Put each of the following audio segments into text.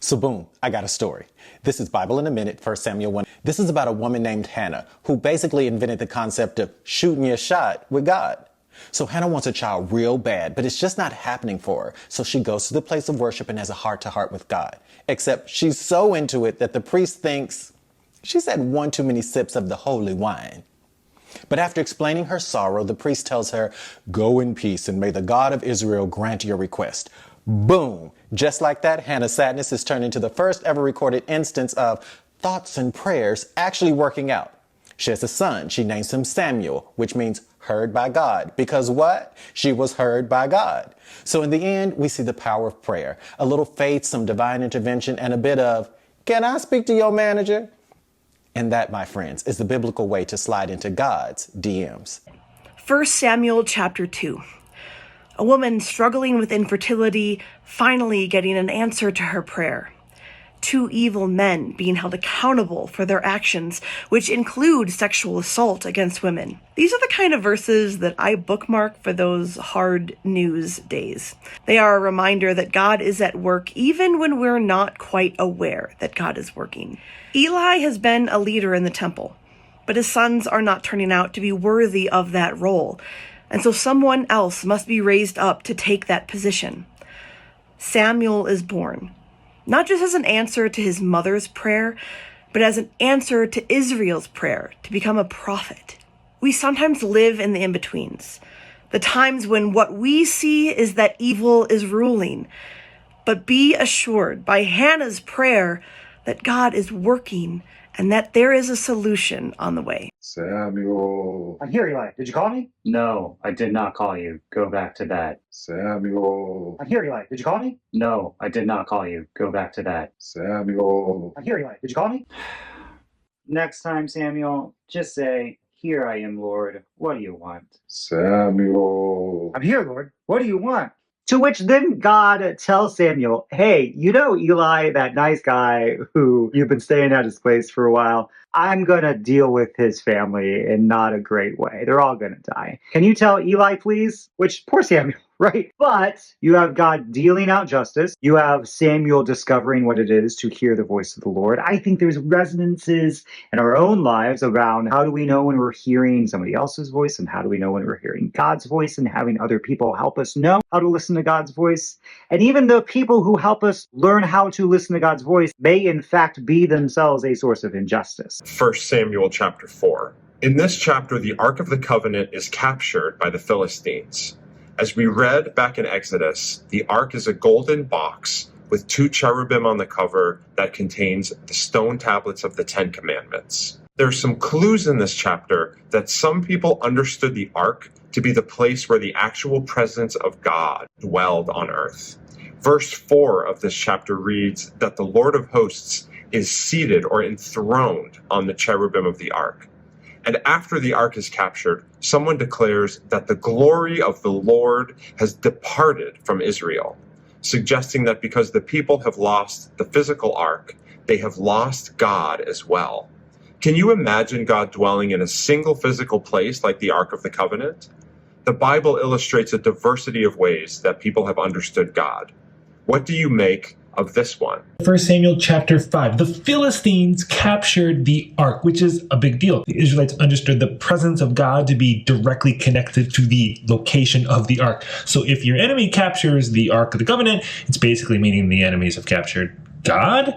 So boom, I got a story. This is Bible in a Minute, 1 Samuel 1. This is about a woman named Hannah who basically invented the concept of shooting your shot with God. So Hannah wants a child real bad, but it's just not happening for her. So she goes to the place of worship and has a heart-to-heart with God. Except she's so into it that the priest thinks she's had one too many sips of the holy wine. But after explaining her sorrow, the priest tells her, "Go in peace and may the God of Israel grant your request." Boom! Just like that, Hannah's sadness is turned into the first ever recorded instance of thoughts and prayers actually working out. She has a son. She names him Samuel, which means heard by God. Because what? She was heard by God. So in the end, we see the power of prayer, a little faith, some divine intervention, and a bit of, "Can I speak to your manager?" And that, my friends, is the biblical way to slide into God's DMs. 1 Samuel chapter 2. A woman struggling with infertility finally getting an answer to her prayer. Two evil men being held accountable for their actions, which include sexual assault against women. These are the kind of verses that I bookmark for those hard news days. They are a reminder that God is at work even when we're not quite aware that God is working. Eli has been a leader in the temple, but his sons are not turning out to be worthy of that role. And so someone else must be raised up to take that position. Samuel is born, not just as an answer to his mother's prayer, but as an answer to Israel's prayer to become a prophet. We sometimes live in the in-betweens, the times when what we see is that evil is ruling. But be assured by Hannah's prayer that God is working and that there is a solution on the way. Samuel. I'm here, Eli. Did you call me? No, I did not call you. Go back to bed. Samuel. I'm here, Eli. Did you call me? No, I did not call you. Go back to bed. Samuel. I'm here, Eli. Did you call me? Next time, Samuel, just say, "Here I am, Lord. What do you want?" Samuel. I'm here, Lord. What do you want? To which then God tells Samuel, "Hey, you know Eli, that nice guy who you've been staying at his place for a while? I'm going to deal with his family in not a great way. They're all going to die. Can you tell Eli, please?" Which, poor Samuel, right? But you have God dealing out justice. You have Samuel discovering what it is to hear the voice of the Lord. I think there's resonances in our own lives around how do we know when we're hearing somebody else's voice and how do we know when we're hearing God's voice, and having other people help us know how to listen to God's voice. And even the people who help us learn how to listen to God's voice may in fact be themselves a source of injustice. 1 Samuel chapter 4. In this chapter, the Ark of the Covenant is captured by the Philistines. As we read back in Exodus, the Ark is a golden box with two cherubim on the cover that contains the stone tablets of the Ten Commandments. There are some clues in this chapter that some people understood the Ark to be the place where the actual presence of God dwelled on earth. Verse 4 of this chapter reads that the Lord of hosts is seated or enthroned on the cherubim of the ark. And after the ark is captured, someone declares that the glory of the Lord has departed from Israel, suggesting that because the people have lost the physical ark, they have lost God as well. Can you imagine God dwelling in a single physical place like the Ark of the Covenant? The Bible illustrates a diversity of ways that people have understood God. What do you make of this one? 1 Samuel chapter 5. The Philistines captured the ark, which is a big deal. The Israelites understood the presence of God to be directly connected to the location of the ark. So if your enemy captures the Ark of the Covenant, it's basically meaning the enemies have captured God.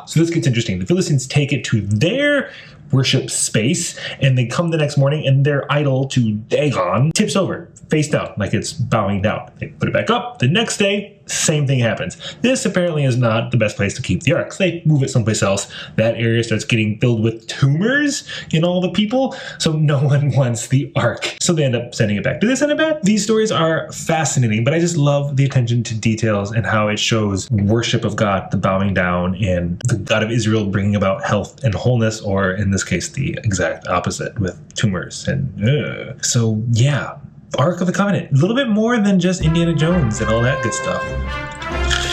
So this gets interesting. The Philistines take it to their worship space, and they come the next morning and their idol to Dagon tips over, face down, like it's bowing down. They put it back up. The next day, same thing happens. This apparently is not the best place to keep the ark. So they move it someplace else. That area starts getting filled with tumors in all the people, so no one wants the ark. So they end up sending it back. Do they send it back? These stories are fascinating, but I just love the attention to details and how it shows worship of God, the bowing down, and the God of Israel bringing about health and wholeness, or in this case, the exact opposite with tumors. And so, yeah. Ark of the Covenant, a little bit more than just Indiana Jones and all that good stuff.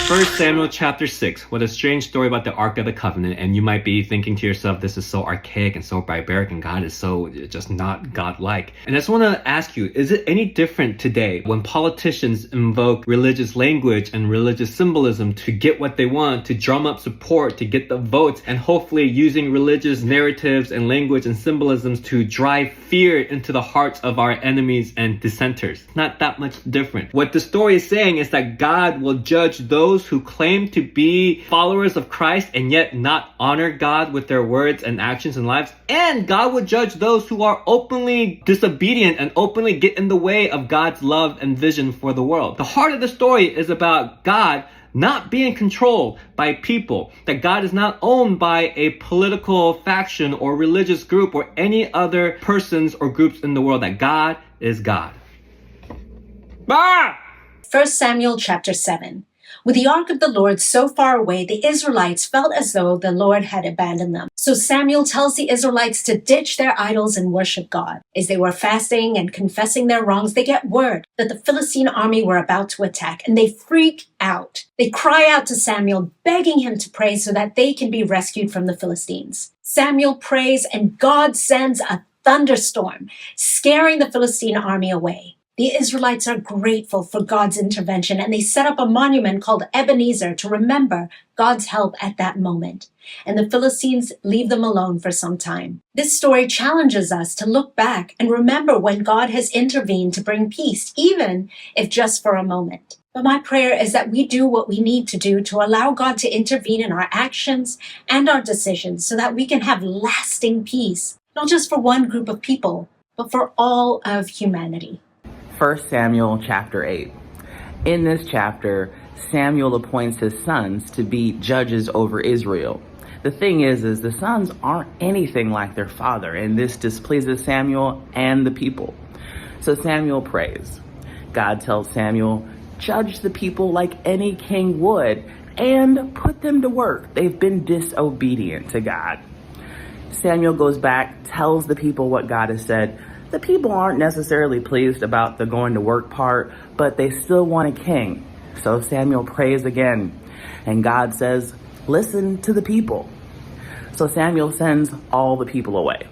1 Samuel chapter 6. What a strange story about the Ark of the Covenant. And you might be thinking to yourself, this is so archaic and so barbaric, and God is so just not godlike. And I just want to ask you, is it any different today when politicians invoke religious language and religious symbolism to get what they want, to drum up support, to get the votes, and hopefully using religious narratives and language and symbolisms to drive fear into the hearts of our enemies and dissenters? Not that much different. What the story is saying is that God will judge those who claim to be followers of Christ and yet not honor God with their words and actions and lives. And God will judge those who are openly disobedient and openly get in the way of God's love and vision for the world. The heart of the story is about God not being controlled by people, that God is not owned by a political faction or religious group or any other persons or groups in the world, that God is God. 1 Samuel chapter 7. With the ark of the Lord so far away, the Israelites felt as though the Lord had abandoned them. So Samuel tells the Israelites to ditch their idols and worship God. As they were fasting and confessing their wrongs, they get word that the Philistine army were about to attack, and they freak out. They cry out to Samuel, begging him to pray so that they can be rescued from the Philistines. Samuel prays, and God sends a thunderstorm, scaring the Philistine army away. The Israelites are grateful for God's intervention, and they set up a monument called Ebenezer to remember God's help at that moment. And the Philistines leave them alone for some time. This story challenges us to look back and remember when God has intervened to bring peace, even if just for a moment. But my prayer is that we do what we need to do to allow God to intervene in our actions and our decisions so that we can have lasting peace, not just for one group of people, but for all of humanity. 1 Samuel chapter 8. In this chapter, Samuel appoints his sons to be judges over Israel. The thing is the sons aren't anything like their father, and this displeases Samuel and the people. So Samuel prays. God tells Samuel, judge the people like any king would, and put them to work. They've been disobedient to God. Samuel goes back, tells the people what God has said. The people aren't necessarily pleased about the going to work part, but they still want a king. So Samuel prays again, and God says, listen to the people. So Samuel sends all the people away.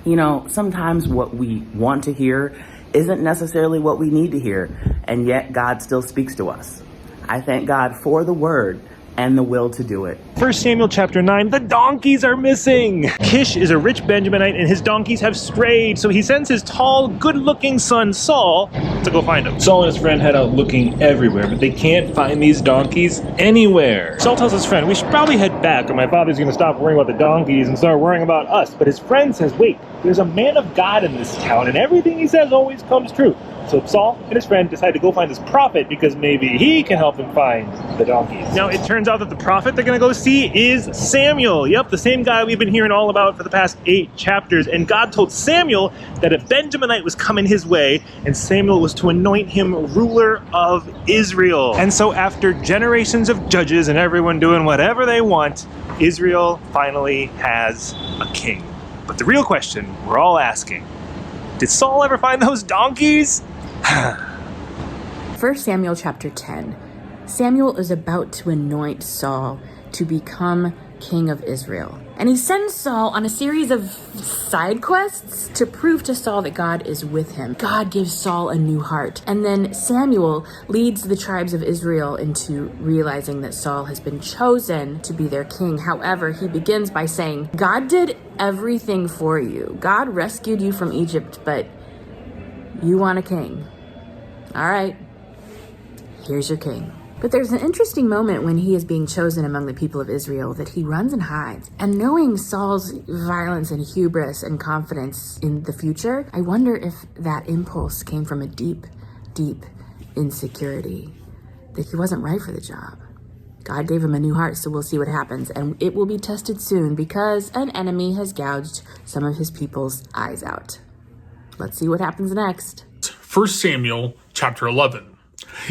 You know, sometimes what we want to hear isn't necessarily what we need to hear, and yet God still speaks to us. I thank God for the word and the will to do it. 1 Samuel chapter 9, the donkeys are missing. Kish is a rich Benjaminite and his donkeys have strayed, so he sends his tall, good-looking son Saul to go find them. Saul and his friend head out looking everywhere, but they can't find these donkeys anywhere. Saul tells his friend, we should probably head back or my father's going to stop worrying about the donkeys and start worrying about us. But his friend says, wait, there's a man of God in this town and everything he says always comes true. So Saul and his friend decide to go find this prophet because maybe he can help them find the donkeys. Now it turns out that the prophet they're going to go see is Samuel. Yep, the same guy we've been hearing all about for the past 8 chapters. And God told Samuel that a Benjaminite was coming his way and Samuel was to anoint him ruler of Israel. And so after generations of judges and everyone doing whatever they want, Israel finally has a king. But the real question we're all asking, did Saul ever find those donkeys? 1 Samuel chapter 10. Samuel is about to anoint Saul to become king of Israel. And he sends Saul on a series of side quests to prove to Saul that God is with him. God gives Saul a new heart. And then Samuel leads the tribes of Israel into realizing that Saul has been chosen to be their king. However, he begins by saying, God did everything for you. God rescued you from Egypt, but you want a king. All right, here's your king. But there's an interesting moment when he is being chosen among the people of Israel that he runs and hides. And knowing Saul's violence and hubris and confidence in the future, I wonder if that impulse came from a deep, deep insecurity that he wasn't right for the job. God gave him a new heart, so we'll see what happens. And it will be tested soon because an enemy has gouged some of his people's eyes out. Let's see what happens next. 1 Samuel chapter 11.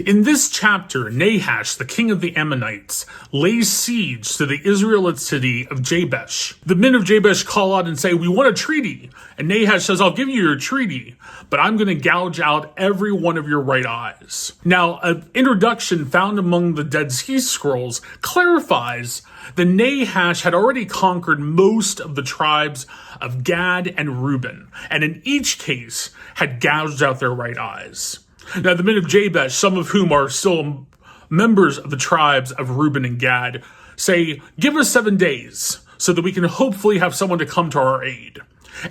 In this chapter, Nahash, the king of the Ammonites, lays siege to the Israelite city of Jabesh. The men of Jabesh call out and say, "We want a treaty." And Nahash says, "I'll give you your treaty, but I'm going to gouge out every one of your right eyes." Now, an introduction found among the Dead Sea Scrolls clarifies that Nahash had already conquered most of the tribes of Gad and Reuben, and in each case had gouged out their right eyes. Now, the men of Jabesh, some of whom are still members of the tribes of Reuben and Gad, say, "Give us 7 days so that we can hopefully have someone to come to our aid."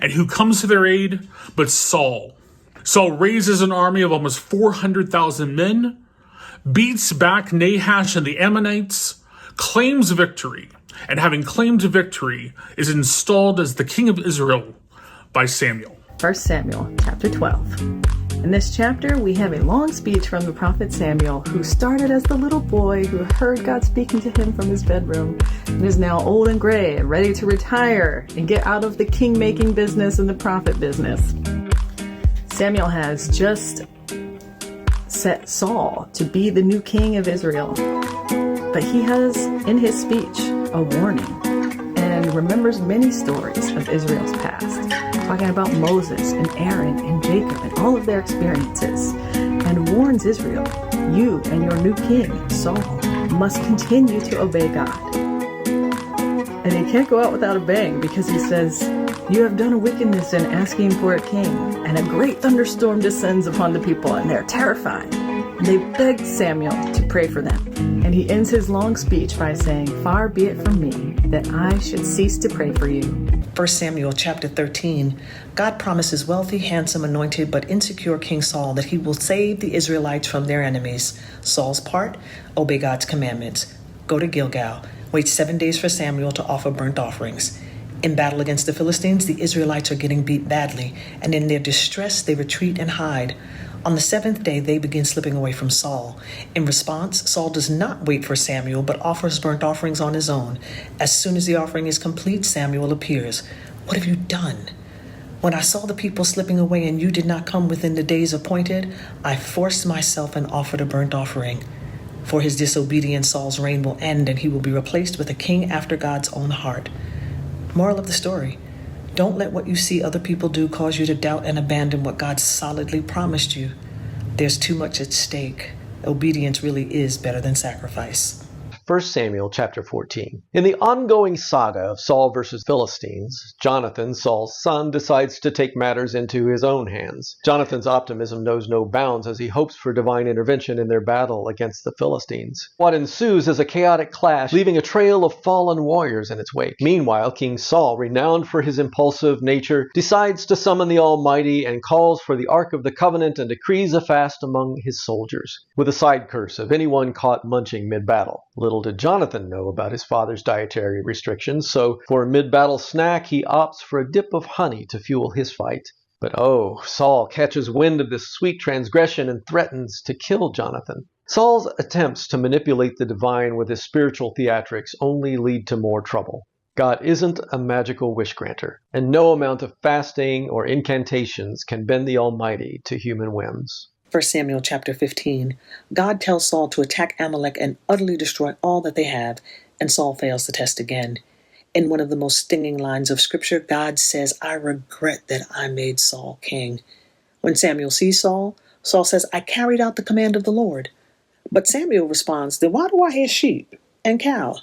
And who comes to their aid but Saul? Saul raises an army of almost 400,000 men, beats back Nahash and the Ammonites, claims victory, and having claimed victory, is installed as the king of Israel by Samuel. 1 Samuel chapter 12. In this chapter, we have a long speech from the prophet Samuel, who started as the little boy who heard God speaking to him from his bedroom and is now old and gray and ready to retire and get out of the king-making business and the prophet business. Samuel has just set Saul to be the new king of Israel, but he has in his speech a warning and remembers many stories of Israel's past, talking about Moses and Aaron and Jacob and all of their experiences, and warns Israel, you and your new king, Saul, must continue to obey God. And he can't go out without a bang, because he says, you have done a wickedness in asking for a king, and a great thunderstorm descends upon the people, and they're terrified. And they begged Samuel to pray for them. And he ends his long speech by saying, far be it from me that I should cease to pray for you. 1 Samuel chapter 13, God promises wealthy, handsome, anointed, but insecure King Saul that he will save the Israelites from their enemies. Saul's part, obey God's commandments. Go to Gilgal. Wait 7 days for Samuel to offer burnt offerings. In battle against the Philistines, the Israelites are getting beat badly, and in their distress, they retreat and hide. On the 7th day, they begin slipping away from Saul. In response, Saul does not wait for Samuel, but offers burnt offerings on his own. As soon as the offering is complete, Samuel appears. What have you done? When I saw the people slipping away and you did not come within the days appointed, I forced myself and offered a burnt offering. For his disobedience, Saul's reign will end, and he will be replaced with a king after God's own heart. Moral of the story: don't let what you see other people do cause you to doubt and abandon what God solidly promised you. There's too much at stake. Obedience really is better than sacrifice. 1 Samuel chapter 14. In the ongoing saga of Saul versus Philistines, Jonathan, Saul's son, decides to take matters into his own hands. Jonathan's optimism knows no bounds as he hopes for divine intervention in their battle against the Philistines. What ensues is a chaotic clash, leaving a trail of fallen warriors in its wake. Meanwhile, King Saul, renowned for his impulsive nature, decides to summon the Almighty and calls for the Ark of the Covenant and decrees a fast among his soldiers, with a side curse of anyone caught munching mid-battle. Little did Jonathan know about his father's dietary restrictions, so for a mid-battle snack, he opts for a dip of honey to fuel his fight. But Saul catches wind of this sweet transgression and threatens to kill Jonathan. Saul's attempts to manipulate the divine with his spiritual theatrics only lead to more trouble. God isn't a magical wish granter, and no amount of fasting or incantations can bend the Almighty to human whims. 1 Samuel chapter 15, God tells Saul to attack Amalek and utterly destroy all that they have, and Saul fails the test again. In one of the most stinging lines of Scripture, God says, I regret that I made Saul king. When Samuel sees Saul, Saul says, I carried out the command of the Lord. But Samuel responds, then why do I hear sheep and cow?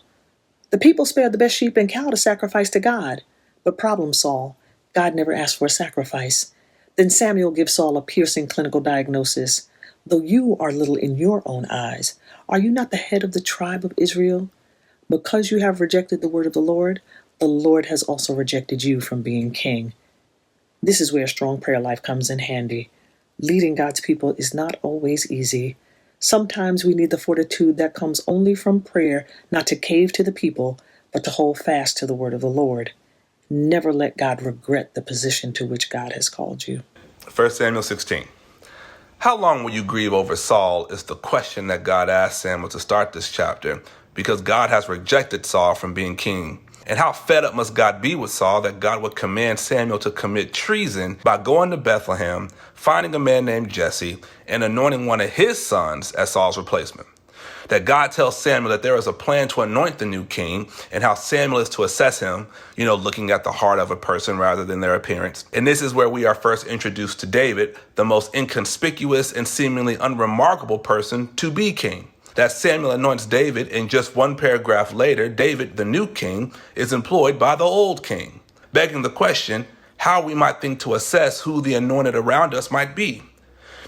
The people spared the best sheep and cow to sacrifice to God. But problem, Saul, God never asked for a sacrifice. Then Samuel gives Saul a piercing clinical diagnosis. Though you are little in your own eyes, are you not the head of the tribe of Israel? Because you have rejected the word of the Lord has also rejected you from being king. This is where a strong prayer life comes in handy. Leading God's people is not always easy. Sometimes we need the fortitude that comes only from prayer, not to cave to the people, but to hold fast to the word of the Lord. Never let God regret the position to which God has called you. 1 Samuel 16. How long will you grieve over Saul is the question that God asked Samuel to start this chapter, because God has rejected Saul from being king. And how fed up must God be with Saul that God would command Samuel to commit treason by going to Bethlehem, finding a man named Jesse, and anointing one of his sons as Saul's replacement. That God tells Samuel that there is a plan to anoint the new king, and how Samuel is to assess him, looking at the heart of a person rather than their appearance. And this is where we are first introduced to David, the most inconspicuous and seemingly unremarkable person to be king. That Samuel anoints David, and just one paragraph later, David, the new king, is employed by the old king, begging the question how we might think to assess who the anointed around us might be.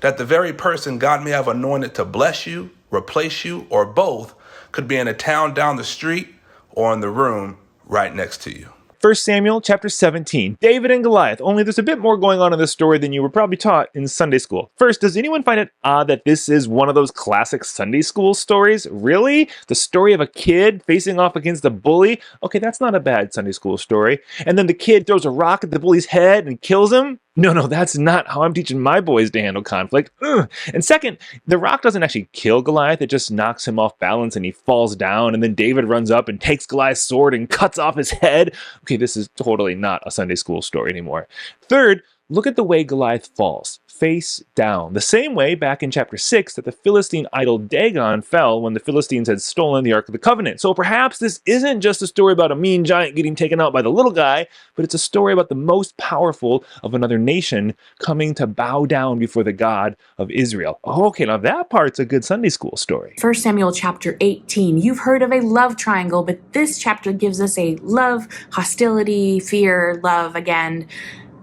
That the very person God may have anointed to bless you, replace you, or both could be in a town down the street or in the room right next to you. 1 Samuel chapter 17, David and Goliath. Only there's a bit more going on in this story than you were probably taught in Sunday school. First, does anyone find it odd that this is one of those classic Sunday school stories? Really? The story of a kid facing off against a bully? Okay, that's not a bad Sunday school story. And then the kid throws a rock at the bully's head and kills him? No, that's not how I'm teaching my boys to handle conflict. Ugh. And second, the rock doesn't actually kill Goliath, it just knocks him off balance and he falls down, and then David runs up and takes Goliath's sword and cuts off his head. Okay, this is totally not a Sunday school story anymore. Third, look at the way Goliath falls, face down. The same way back in chapter 6 that the Philistine idol Dagon fell when the Philistines had stolen the Ark of the Covenant. So perhaps this isn't just a story about a mean giant getting taken out by the little guy, but it's a story about the most powerful of another nation coming to bow down before the God of Israel. Okay, now that part's a good Sunday school story. 1 Samuel chapter 18. You've heard of a love triangle, but this chapter gives us a love, hostility, fear, love again,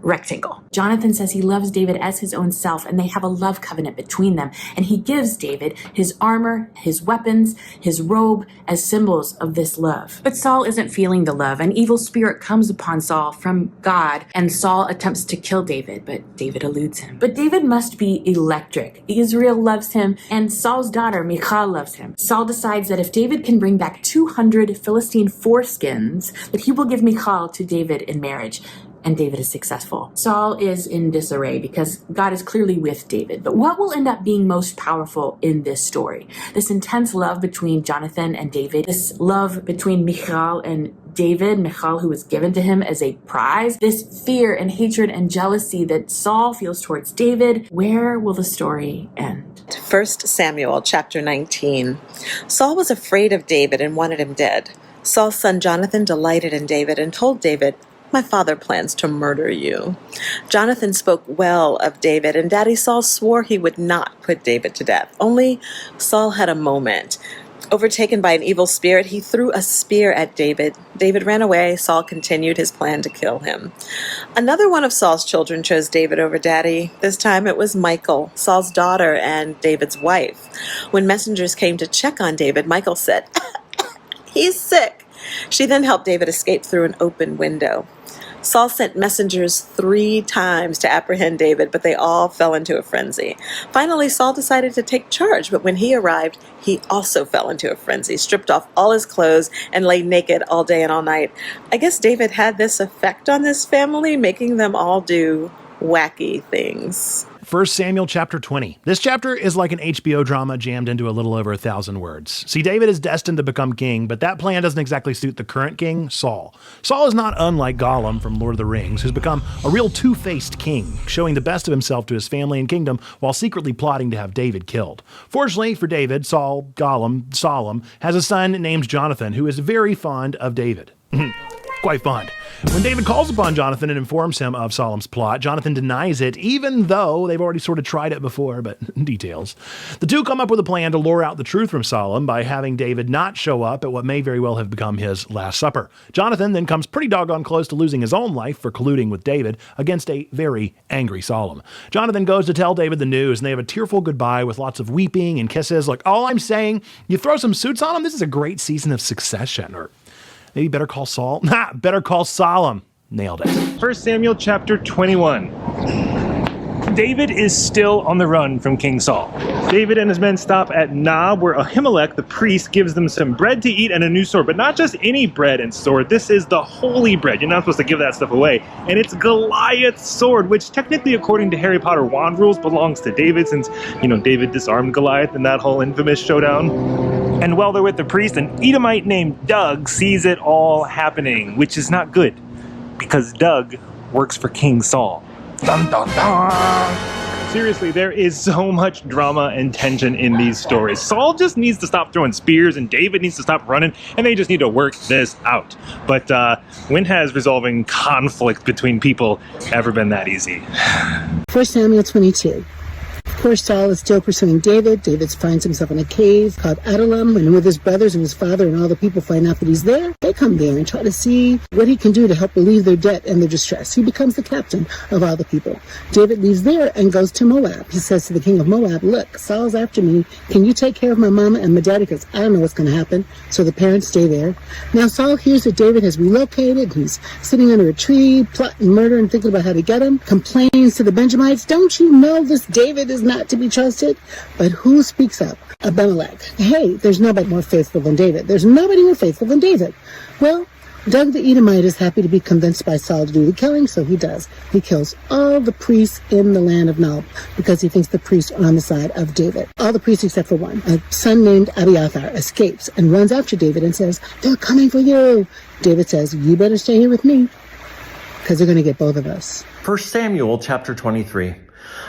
rectangle. Jonathan says he loves David as his own self, and they have a love covenant between them. And he gives David his armor, his weapons, his robe as symbols of this love. But Saul isn't feeling the love. An evil spirit comes upon Saul from God, and Saul attempts to kill David, but David eludes him. But David must be electric. Israel loves him, and Saul's daughter, Michal, loves him. Saul decides that if David can bring back 200 Philistine foreskins, that he will give Michal to David in marriage. And David is successful. Saul is in disarray because God is clearly with David. But what will end up being most powerful in this story? This intense love between Jonathan and David, this love between Michal and David, Michal who was given to him as a prize, this fear and hatred and jealousy that Saul feels towards David. Where will the story end? 1 Samuel chapter 19. Saul was afraid of David and wanted him dead. Saul's son Jonathan delighted in David and told David, "My father plans to murder you." Jonathan spoke well of David, and Daddy Saul swore he would not put David to death. Only Saul had a moment. Overtaken by an evil spirit, he threw a spear at David. David ran away. Saul continued his plan to kill him. Another one of Saul's children chose David over Daddy. This time it was Michal, Saul's daughter and David's wife. When messengers came to check on David, Michal said, "He's sick." She then helped David escape through an open window. Saul sent messengers 3 times to apprehend David, but they all fell into a frenzy. Finally, Saul decided to take charge, but when he arrived, he also fell into a frenzy, stripped off all his clothes, and lay naked all day and all night. I guess David had this effect on this family, making them all do wacky things. 1 Samuel chapter 20. This chapter is like an HBO drama jammed into a little over 1,000 words. See, David is destined to become king, but that plan doesn't exactly suit the current king, Saul. Saul is not unlike Gollum from Lord of the Rings, who's become a real two-faced king, showing the best of himself to his family and kingdom while secretly plotting to have David killed. Fortunately for David, Solemn, has a son named Jonathan, who is very fond of David. Quite fond. When David calls upon Jonathan and informs him of Solemn's plot, Jonathan denies it, even though they've already sort of tried it before, but details. The two come up with a plan to lure out the truth from Solemn by having David not show up at what may very well have become his Last Supper. Jonathan then comes pretty doggone close to losing his own life for colluding with David against a very angry Solemn. Jonathan goes to tell David the news, and they have a tearful goodbye with lots of weeping and kisses. Like, all I'm saying, you throw some suits on him, this is a great season of Succession, or maybe Better Call Saul? Better Call Solemn. Nailed it. 1 Samuel chapter 21. David is still on the run from King Saul. David and his men stop at Nob, where Ahimelech, the priest, gives them some bread to eat and a new sword. But not just any bread and sword. This is the holy bread. You're not supposed to give that stuff away. And it's Goliath's sword, which technically, according to Harry Potter wand rules, belongs to David, since, David disarmed Goliath in that whole infamous showdown. And while they're with the priest, an Edomite named Doug sees it all happening, which is not good, because Doug works for King Saul. Dun, dun, dun. Seriously, there is so much drama and tension in these stories. Saul just needs to stop throwing spears, and David needs to stop running, and they just need to work this out. But when has resolving conflict between people ever been that easy? 1 Samuel 22. Of course, Saul is still pursuing David. David finds himself in a cave called Adullam, and with his brothers and his father and all the people find out that he's there, they come there and try to see what he can do to help relieve their debt and their distress. He becomes the captain of all the people. David leaves there and goes to Moab. He says to the king of Moab, look, Saul's after me. Can you take care of my mama and my daddy? Because I don't know what's going to happen. So the parents stay there. Now Saul hears that David has relocated. He's sitting under a tree, plotting murder and thinking about how to get him. Complains to the Benjamites, don't you know this David is not to be trusted? But who speaks up? Abimelech. Hey, there's nobody more faithful than David. There's nobody more faithful than David. Well, Doug the Edomite is happy to be convinced by Saul to do the killing, so he does. He kills all the priests in the land of Nob because he thinks the priests are on the side of David. All the priests except for one. A son named Abiathar escapes and runs after David and says, they're coming for you. David says, you better stay here with me because they're going to get both of us. 1 Samuel chapter 23.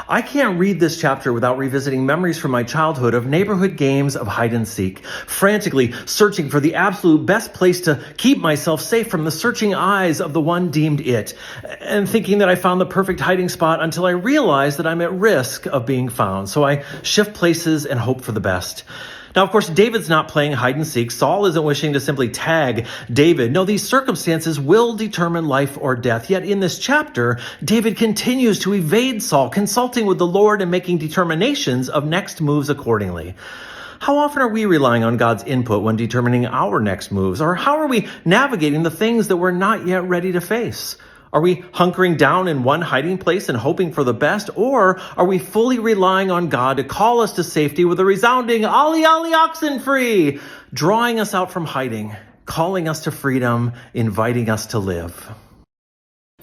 I can't read this chapter without revisiting memories from my childhood of neighborhood games of hide and seek, frantically searching for the absolute best place to keep myself safe from the searching eyes of the one deemed it, and thinking that I found the perfect hiding spot until I realized that I'm at risk of being found. So I shift places and hope for the best. Now, of course, David's not playing hide and seek. Saul isn't wishing to simply tag David. No, these circumstances will determine life or death. Yet in this chapter, David continues to evade Saul, consulting with the Lord and making determinations of next moves accordingly. How often are we relying on God's input when determining our next moves? Or how are we navigating the things that we're not yet ready to face? Are we hunkering down in one hiding place and hoping for the best? Or are we fully relying on God to call us to safety with a resounding "Ollie, Ollie, oxen free," drawing us out from hiding, calling us to freedom, inviting us to live?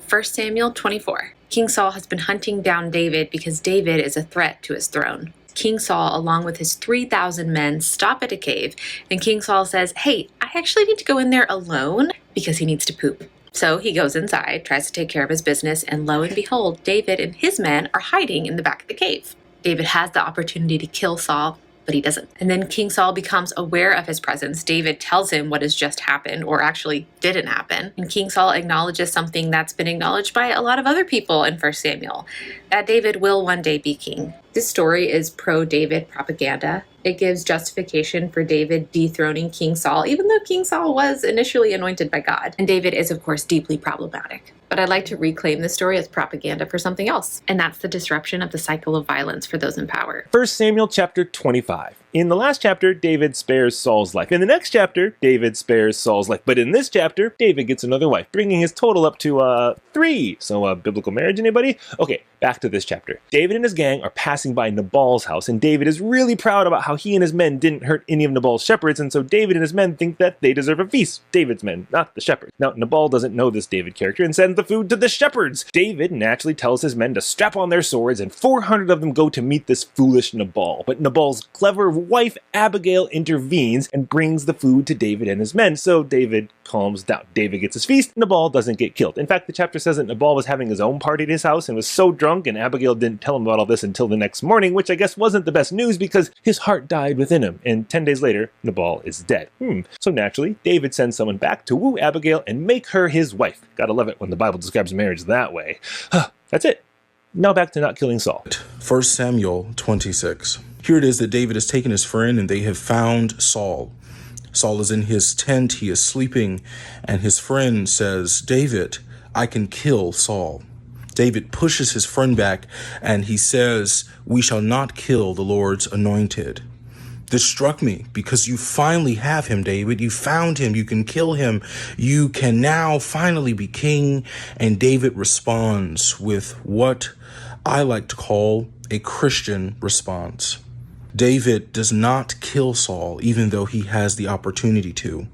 1 Samuel 24. King Saul has been hunting down David because David is a threat to his throne. King Saul, along with his 3,000 men, stop at a cave, and King Saul says, hey, I actually need to go in there alone because he needs to poop. So he goes inside, tries to take care of his business, and lo and behold, David and his men are hiding in the back of the cave. David has the opportunity to kill Saul, but he doesn't. And then King Saul becomes aware of his presence. David tells him what has just happened, or actually didn't happen. And King Saul acknowledges something that's been acknowledged by a lot of other people in 1 Samuel, that David will one day be king. This story is pro-David propaganda. It gives justification for David dethroning King Saul, even though King Saul was initially anointed by God. And David is, of course, deeply problematic. But I'd like to reclaim this story as propaganda for something else, and that's the disruption of the cycle of violence for those in power. 1 Samuel chapter 25. In the last chapter, David spares Saul's life. In the next chapter, David spares Saul's life. But in this chapter, David gets another wife, bringing his total up to 3. So, biblical marriage, anybody? Okay, back to this chapter. David and his gang are passing by Nabal's house, and David is really proud about how he and his men didn't hurt any of Nabal's shepherds, and so David and his men think that they deserve a feast. David's men, not the shepherds. Now, Nabal doesn't know this David character and sends the food to the shepherds. David naturally tells his men to strap on their swords, and 400 of them go to meet this foolish Nabal. But Nabal's clever wife, Abigail, intervenes and brings the food to David and his men, so David calms down. David gets his feast, Nabal doesn't get killed. In fact, the chapter says that Nabal was having his own party at his house and was so drunk, and Abigail didn't tell him about all this until the next morning, which I guess wasn't the best news because his heart died within him, and 10 days later, Nabal is dead. So naturally, David sends someone back to woo Abigail and make her his wife. Gotta love it when the Bible describes marriage that way. That's it. Now back to not killing Saul. 1 Samuel 26. Here it is that David has taken his friend and they have found Saul. Saul is in his tent, he is sleeping, and his friend says, David, I can kill Saul. David pushes his friend back and he says, we shall not kill the Lord's anointed. This struck me because you finally have him, David. You found him. You can kill him. You can now finally be king. And David responds with what I like to call a Christian response. David does not kill Saul, even though he has the opportunity to.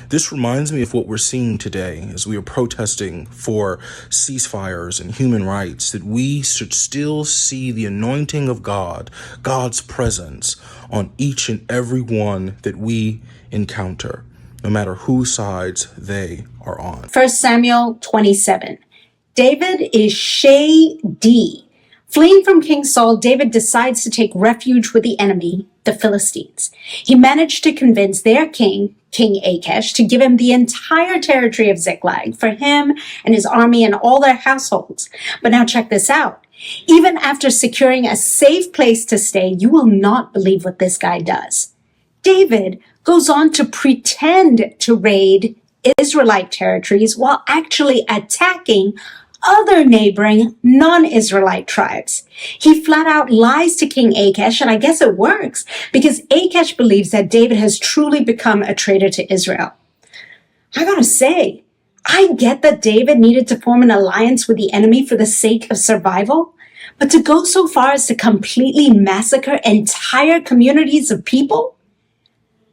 This reminds me of what we're seeing today as we are protesting for ceasefires and human rights, that we should still see the anointing of God, God's presence on each and every one that we encounter, no matter whose sides they are on. 1 Samuel 27. David is shady. Fleeing from King Saul, David decides to take refuge with the enemy, the Philistines. He managed to convince their king, King Achish, to give him the entire territory of Ziklag for him and his army and all their households. But now check this out. Even after securing a safe place to stay, you will not believe what this guy does. David goes on to pretend to raid Israelite territories while actually attacking other neighboring non-Israelite tribes. He flat out lies to King Achish, and I guess it works because Achish believes that David has truly become a traitor to Israel. I gotta say, I get that David needed to form an alliance with the enemy for the sake of survival, but to go so far as to completely massacre entire communities of people?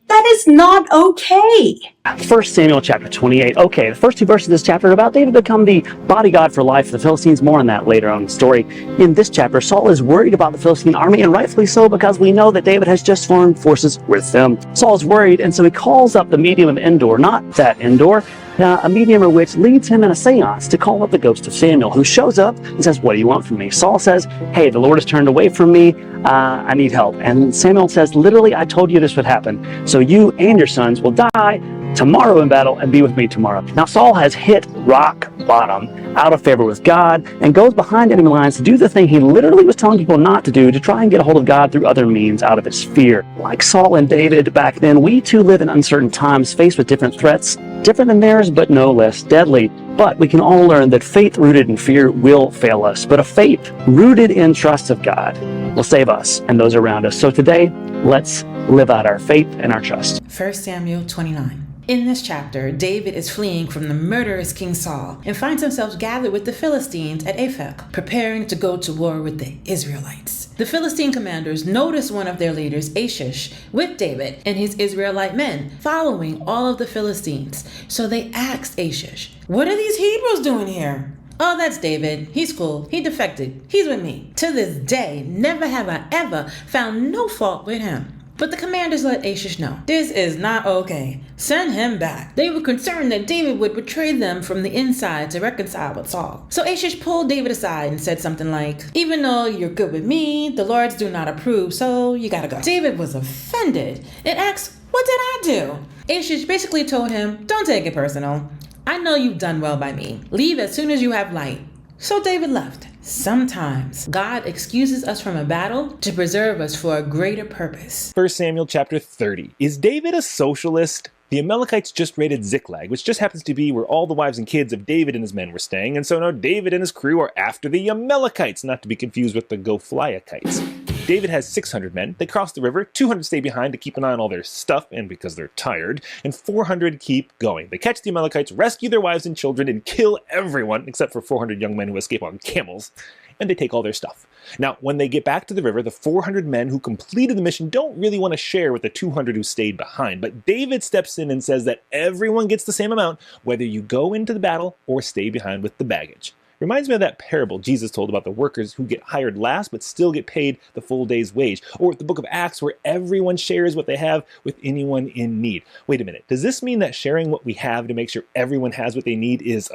That is not okay. 1 Samuel chapter 28. Okay, the first two verses of this chapter are about David become the bodyguard for life for the Philistines. More on that later on in the story. In this chapter, Saul is worried about the Philistine army, and rightfully so, because we know that David has just formed forces with them. Saul is worried, and so he calls up the medium of Endor, not that Endor, a medium of which leads him in a seance to call up the ghost of Samuel, who shows up and says, "What do you want from me?" Saul says, "Hey, the Lord has turned away from me. I need help." And Samuel says, "Literally, I told you this would happen. So you and your sons will die tomorrow in battle and be with me tomorrow." Now Saul has hit rock bottom, out of favor with God, and goes behind enemy lines to do the thing he literally was telling people not to do, to try and get a hold of God through other means out of his fear. Like Saul and David back then, we too live in uncertain times, faced with different threats, different than theirs, but no less deadly. But we can all learn that faith rooted in fear will fail us, but a faith rooted in trust of God will save us and those around us. So today, let's live out our faith and our trust. 1 Samuel 29. In this chapter, David is fleeing from the murderous King Saul and finds himself gathered with the Philistines at Aphek, preparing to go to war with the Israelites. The Philistine commanders notice one of their leaders, Achish, with David and his Israelite men, following all of the Philistines. So they ask Achish, "What are these Hebrews doing here?" "Oh, that's David. He's cool. He defected. He's with me." To this day, never have I ever found no fault with him. But the commanders let Achish know, this is not okay. Send him back. They were concerned that David would betray them from the inside to reconcile with Saul. So Achish pulled David aside and said something like, "Even though you're good with me, the Lords do not approve, so you gotta go." David was offended and asked, "What did I do?" Achish basically told him, "Don't take it personal. I know you've done well by me. Leave as soon as you have light." So David left. Sometimes God excuses us from a battle to preserve us for a greater purpose. 1 Samuel chapter 30. Is David a socialist? The Amalekites just raided Ziklag, which just happens to be where all the wives and kids of David and his men were staying, and so now David and his crew are after the Amalekites, not to be confused with the Go-Flyakites. David has 600 men. They cross the river, 200 stay behind to keep an eye on all their stuff, and because they're tired, and 400 keep going. They catch the Amalekites, rescue their wives and children, and kill everyone, except for 400 young men who escape on camels, and they take all their stuff. Now, when they get back to the river, the 400 men who completed the mission don't really want to share with the 200 who stayed behind, but David steps in and says that everyone gets the same amount, whether you go into the battle or stay behind with the baggage. Reminds me of that parable Jesus told about the workers who get hired last but still get paid the full day's wage. Or the book of Acts where everyone shares what they have with anyone in need. Wait a minute, does this mean that sharing what we have to make sure everyone has what they need is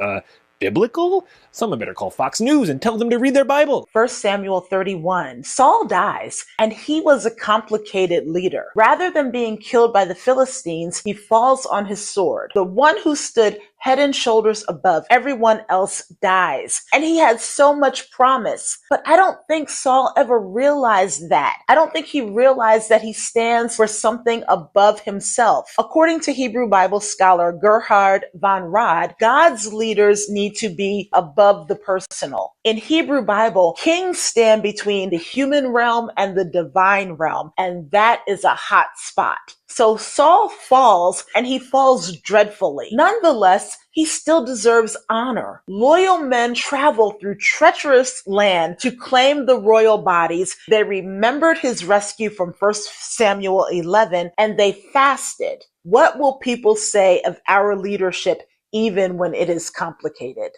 biblical? Someone better call Fox News and tell them to read their Bible. 1 Samuel 31. Saul dies, and he was a complicated leader. Rather than being killed by the Philistines, he falls on his sword. The one who stood head and shoulders above everyone else dies. And he had so much promise. But I don't think Saul ever realized that. I don't think he realized that he stands for something above himself. According to Hebrew Bible scholar Gerhard von Rad, God's leaders need to be above the personal. In Hebrew Bible, kings stand between the human realm and the divine realm, and that is a hot spot. So Saul falls, and he falls dreadfully. Nonetheless, he still deserves honor. Loyal men travel through treacherous land to claim the royal bodies. They remembered his rescue from 1 Samuel 11, and they fasted. What will people say of our leadership even when it is complicated?